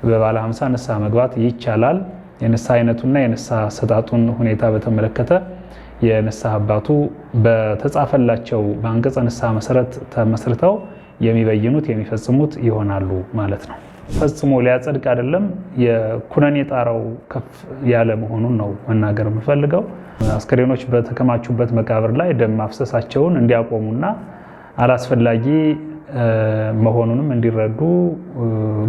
በባለ 50 ንስሐ መግባት ይቻላል። የንስሐ አይነቱና የንስሐ አሰጣጡን ሁኔታ በተመለከተ የንስሐ አባቱ በተጻፈላቸው በአንቀጸ ንስሐ መሰረት ተመስርተው የሚበይኑት የሚፈጽሙት ይሆናሉ ማለት ነው። ፈጽሞ ሊያጸድቅ አይደለም፣ የኩነኔ ጣራው ከፍ ያለ መሆኑን ነው መናገር የምፈልገው። አስከሬኖች በተከማቹበት መቃብር ላይ ደም ማፍሰሳቸውን እንዲያቆሙና አላስፈላጊ መሆኑንም እንዲረዱ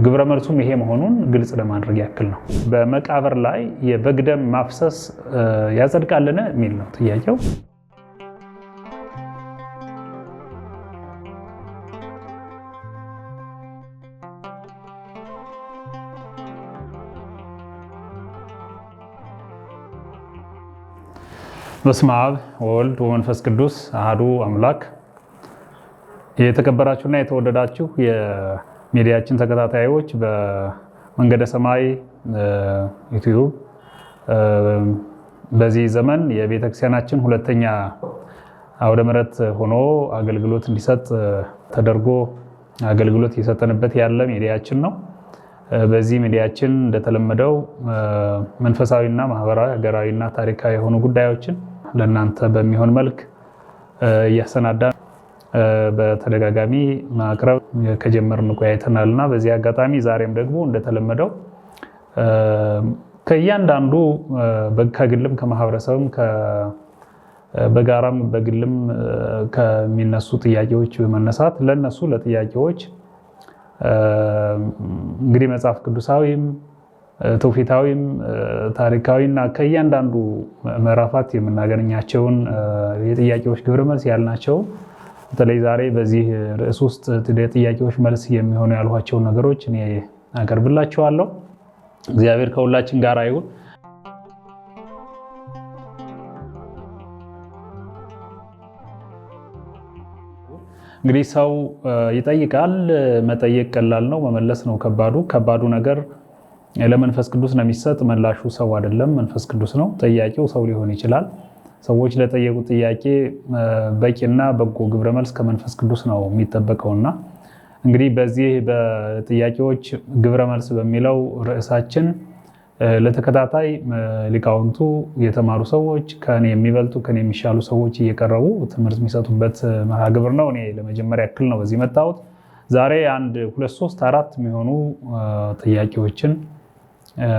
ግብረ መልሱም ይሄ መሆኑን ግልጽ ለማድረግ ያክል ነው። በመቃብር ላይ የበግ ደም ማፍሰስ ያጸድቃልን የሚል ነው ጥያቄው። በስመ አብ ወወልድ ወመንፈስ ቅዱስ አሐዱ አምላክ። የተከበራችሁና የተወደዳችሁ የሚዲያችን ተከታታዮች በመንገደ ሰማይ ዩቲዩብ በዚህ ዘመን የቤተክርስቲያናችን ሁለተኛ አውደ ምሕረት ሆኖ አገልግሎት እንዲሰጥ ተደርጎ አገልግሎት እየሰጠንበት ያለ ሚዲያችን ነው። በዚህ ሚዲያችን እንደተለመደው መንፈሳዊና ማህበራዊ፣ ሀገራዊና ታሪካዊ የሆኑ ጉዳዮችን ለእናንተ በሚሆን መልክ እያሰናዳ በተደጋጋሚ ማቅረብ ከጀመርን ቆይተናልና በዚህ አጋጣሚ ዛሬም ደግሞ እንደተለመደው ከእያንዳንዱ ከግልም ከማህበረሰብም በጋራም በግልም ከሚነሱ ጥያቄዎች በመነሳት ለነሱ ለጥያቄዎች እንግዲህ መጽሐፍ ቅዱሳዊም ትውፊታዊም ታሪካዊና ከእያንዳንዱ ምዕራፋት የምናገኛቸውን የጥያቄዎች ግብረ መልስ ያልናቸው በተለይ ዛሬ በዚህ ርዕስ ውስጥ ጥያቄዎች መልስ የሚሆኑ ያልኋቸው ነገሮች እኔ አቀርብላችኋለሁ። እግዚአብሔር ከሁላችን ጋር ይሁን። እንግዲህ ሰው ይጠይቃል። መጠየቅ ቀላል ነው፣ መመለስ ነው ከባዱ ነገር ለመንፈስ ቅዱስ ነው የሚሰጥ። መላሹ ሰው አይደለም፣ መንፈስ ቅዱስ ነው። ጠያቂው ሰው ሊሆን ይችላል። ሰዎች ለጠየቁት ጥያቄ በቂና በጎ ግብረ መልስ ከመንፈስ ቅዱስ ነው የሚጠበቀውና እንግዲህ በዚህ በጥያቄዎች ግብረ መልስ በሚለው ርዕሳችን ለተከታታይ ሊቃውንቱ የተማሩ ሰዎች ከኔ የሚበልጡ ከኔ የሚሻሉ ሰዎች እየቀረቡ ትምህርት የሚሰጡበት መርሃ ግብር ነው። እኔ ለመጀመሪያ ያክል ነው በዚህ መጣሁት። ዛሬ 1 2 3 4 የሚሆኑ ጥያቄዎችን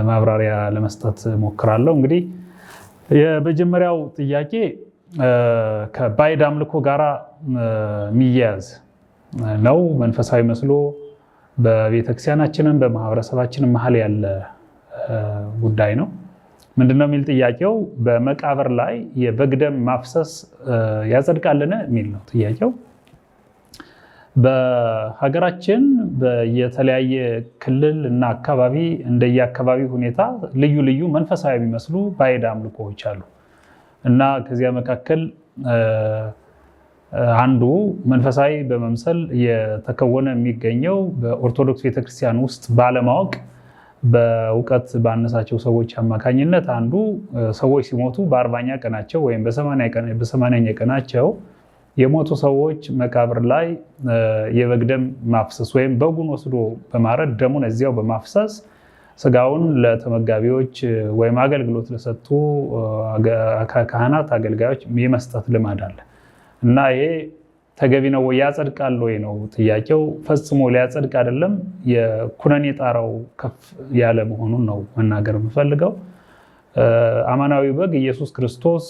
ማብራሪያ ለመስጠት ሞክራለሁ። እንግዲህ የመጀመሪያው ጥያቄ ከባዕድ አምልኮ ጋራ የሚያያዝ ነው። መንፈሳዊ መስሎ በቤተክርስቲያናችንም በማህበረሰባችንም መሀል ያለ ጉዳይ ነው። ምንድነው የሚል ጥያቄው? በመቃብር ላይ የበግ ደም ማፍሰስ ያጸድቃልን የሚል ነው ጥያቄው። በሀገራችን በየተለያየ ክልል እና አካባቢ እንደየአካባቢ ሁኔታ ልዩ ልዩ መንፈሳዊ የሚመስሉ ባዕድ አምልኮዎች አሉ እና ከዚያ መካከል አንዱ መንፈሳዊ በመምሰል የተከወነ የሚገኘው በኦርቶዶክስ ቤተክርስቲያን ውስጥ ባለማወቅ በእውቀት ባነሳቸው ሰዎች አማካኝነት አንዱ ሰዎች ሲሞቱ በ40ኛ ቀናቸው ወይም በ80ኛ ቀናቸው የሞቱ ሰዎች መቃብር ላይ የበግ ደም ማፍሰስ ወይም በጉን ወስዶ በማረድ ደሙን እዚያው በማፍሰስ ስጋውን ለተመጋቢዎች ወይም አገልግሎት ለሰጡ ካህናት አገልጋዮች የመስጠት ልማድ አለ እና ይሄ ተገቢ ነው ወይ ያጸድቃል ወይ ነው ጥያቄው። ፈጽሞ ሊያጸድቅ አይደለም፣ የኩነኔ ጣራው ከፍ ያለ መሆኑን ነው መናገር የምፈልገው። አማናዊ በግ ኢየሱስ ክርስቶስ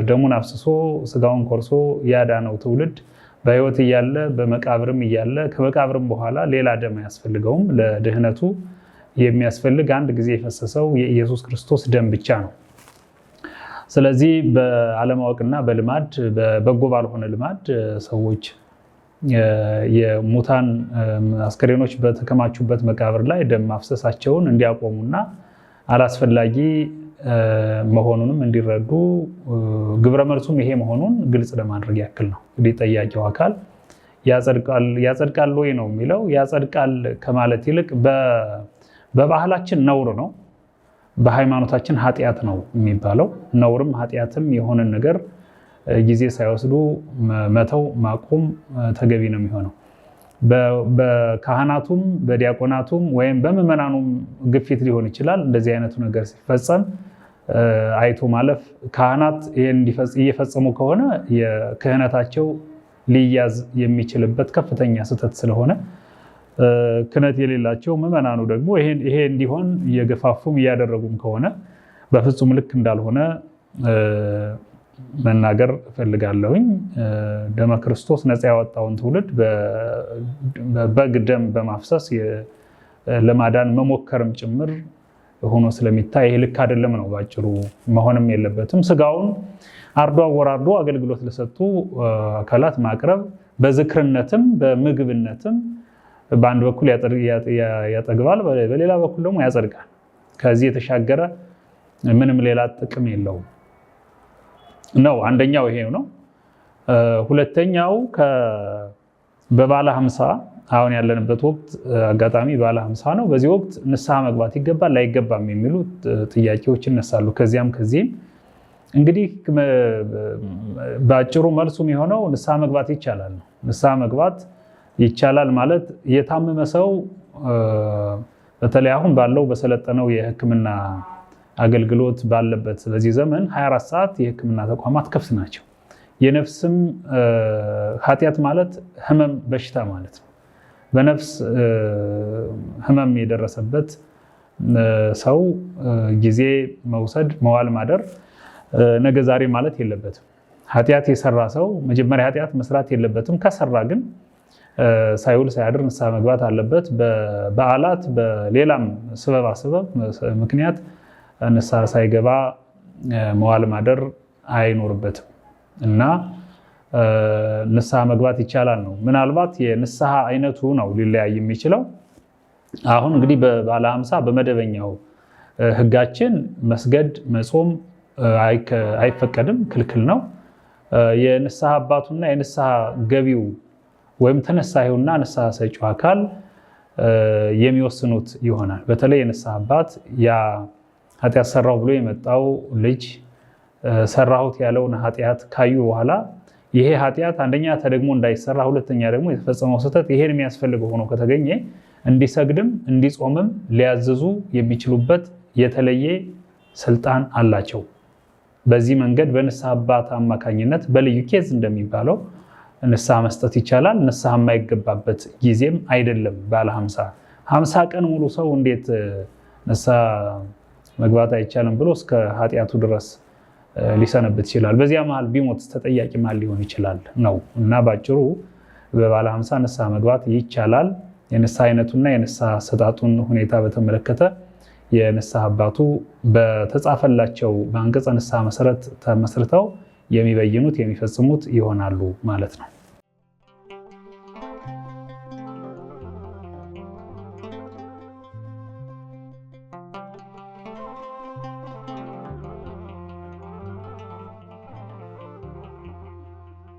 ደሙን አፍስሶ ስጋውን ቆርሶ ያዳነው ትውልድ በሕይወት እያለ በመቃብርም እያለ ከመቃብርም በኋላ ሌላ ደም አያስፈልገውም። ለድህነቱ የሚያስፈልግ አንድ ጊዜ የፈሰሰው የኢየሱስ ክርስቶስ ደም ብቻ ነው። ስለዚህ በአለማወቅና በልማድ በበጎ ባልሆነ ልማድ ሰዎች የሙታን አስከሬኖች በተከማቹበት መቃብር ላይ ደም ማፍሰሳቸውን እንዲያቆሙና አላስፈላጊ መሆኑንም እንዲረዱ ግብረ መልሱም ይሄ መሆኑን ግልጽ ለማድረግ ያክል ነው። እንግዲህ ጠያቂው አካል ያጸድቃል ወይ ነው የሚለው። ያጸድቃል ከማለት ይልቅ በባህላችን ነውር ነው፣ በሃይማኖታችን ኃጢአት ነው የሚባለው። ነውርም ኃጢአትም የሆነን ነገር ጊዜ ሳይወስዱ መተው ማቆም ተገቢ ነው የሚሆነው። በካህናቱም በዲያቆናቱም ወይም በምዕመናኑም ግፊት ሊሆን ይችላል። እንደዚህ አይነቱ ነገር ሲፈጸም አይቶ ማለፍ፣ ካህናት ይህን እየፈጸሙ ከሆነ የክህነታቸው ሊያዝ የሚችልበት ከፍተኛ ስህተት ስለሆነ ክህነት የሌላቸው ምዕመናኑ ደግሞ ይሄ እንዲሆን እየገፋፉም እያደረጉም ከሆነ በፍጹም ልክ እንዳልሆነ መናገር እፈልጋለሁኝ። ደመ ክርስቶስ ነፃ ያወጣውን ትውልድ በበግ ደም በማፍሰስ ለማዳን መሞከርም ጭምር ሆኖ ስለሚታይ ይሄ ልክ አይደለም ነው ባጭሩ፣ መሆንም የለበትም። ስጋውን አርዶ አወራርዶ አገልግሎት ለሰጡ አካላት ማቅረብ በዝክርነትም በምግብነትም በአንድ በኩል ያጠግባል፣ በሌላ በኩል ደግሞ ያጸድቃል። ከዚህ የተሻገረ ምንም ሌላ ጥቅም የለውም ነው። አንደኛው ይሄ ነው። ሁለተኛው በባለ 50 አሁን ያለንበት ወቅት አጋጣሚ ባለ 50 ነው። በዚህ ወቅት ንስሐ መግባት ይገባል ላይገባም የሚሉ ጥያቄዎች ይነሳሉ። ከዚህም እንግዲህ በአጭሩ መልሱም የሆነው ንስሐ መግባት ይቻላል ነው። ንስሐ መግባት ይቻላል ማለት የታመመ ሰው በተለይ አሁን ባለው በሰለጠነው የሕክምና አገልግሎት ባለበት በዚህ ዘመን 24 ሰዓት የሕክምና ተቋማት ክፍት ናቸው። የነፍስም ኃጢአት ማለት ህመም በሽታ ማለት ነው። በነፍስ ህመም የደረሰበት ሰው ጊዜ መውሰድ መዋል ማደር ነገ ዛሬ ማለት የለበትም። ኃጢአት የሰራ ሰው መጀመሪያ ኃጢአት መስራት የለበትም። ከሰራ ግን ሳይውል ሳያድር ንስሐ መግባት አለበት። በበዓላት በሌላም ስበብ ምክንያት ንስሐ ሳይገባ መዋል ማደር አይኖርበትም እና ንስሐ መግባት ይቻላል ነው። ምናልባት የንስሐ አይነቱ ነው ሊለያይ የሚችለው። አሁን እንግዲህ በባለ 50 በመደበኛው ህጋችን መስገድ መጾም አይፈቀድም፣ ክልክል ነው። የንስሐ አባቱና የንስሐ ገቢው ወይም ተነሳሂውና ንስሐ ሰጪው አካል የሚወስኑት ይሆናል። በተለይ የንስሐ አባት ያ ኃጢአት ሰራው ብሎ የመጣው ልጅ ሰራሁት ያለውን ኃጢአት ካዩ በኋላ ይሄ ኃጢአት አንደኛ ተደግሞ እንዳይሰራ፣ ሁለተኛ ደግሞ የተፈጸመው ስህተት ይሄን የሚያስፈልገው ሆኖ ከተገኘ እንዲሰግድም እንዲጾምም ሊያዝዙ የሚችሉበት የተለየ ስልጣን አላቸው። በዚህ መንገድ በንስሐ አባት አማካኝነት በልዩ ኬዝ እንደሚባለው ንስሐ መስጠት ይቻላል። ንስሐ የማይገባበት ጊዜም አይደለም። ባለ 50 ቀን ሙሉ ሰው እንዴት ንስሐ መግባት አይቻልም ብሎ እስከ ኃጢአቱ ድረስ ሊሰነብት ይችላል? በዚያ መሃል ቢሞት ተጠያቂ ማን ሊሆን ይችላል ነው እና ባጭሩ በባለ 50 ንስሐ መግባት ይቻላል። የንስሐ አይነቱና የንስሐ አሰጣጡን ሁኔታ በተመለከተ የንስሐ አባቱ በተጻፈላቸው በአንቀጸ ንስሐ መሰረት ተመስርተው የሚበይኑት የሚፈጽሙት ይሆናሉ ማለት ነው።